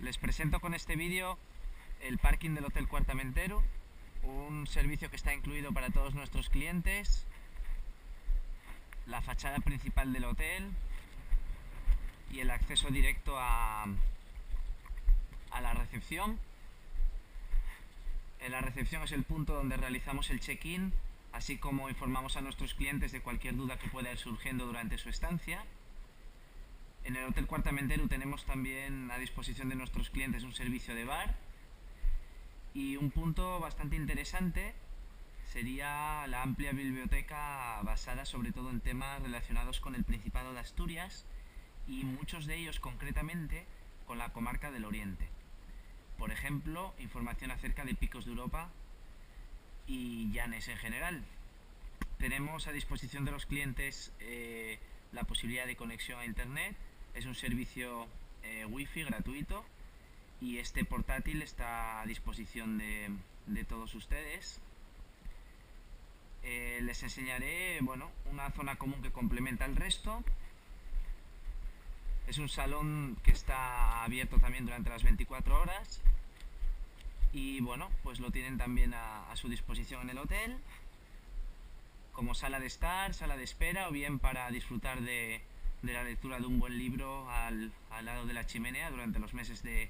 Les presento con este vídeo el parking del Hotel Cuartamentero, un servicio que está incluido para todos nuestros clientes, la fachada principal del hotel y el acceso directo a la recepción. En la recepción es el punto donde realizamos el check-in, así como informamos a nuestros clientes de cualquier duda que pueda ir surgiendo durante su estancia. En el Hotel Cuartamentero tenemos también a disposición de nuestros clientes un servicio de bar, y un punto bastante interesante sería la amplia biblioteca basada sobre todo en temas relacionados con el Principado de Asturias y muchos de ellos concretamente con la comarca del Oriente. Por ejemplo, información acerca de picos de Europa y llanes en general. Tenemos a disposición de los clientes la posibilidad de conexión a internet. Es un servicio wifi gratuito y este portátil está a disposición de todos ustedes. Les enseñaré una zona común que complementa el resto. Es un salón que está abierto también durante las 24 horas y pues lo tienen también a su disposición en el hotel, como sala de estar, sala de espera o bien para disfrutar de la lectura de un buen libro al lado de la chimenea durante los meses de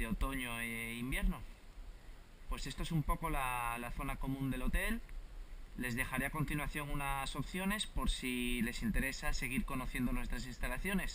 otoño e invierno. Pues esto es un poco la zona común del hotel. Les dejaré a continuación unas opciones por si les interesa seguir conociendo nuestras instalaciones.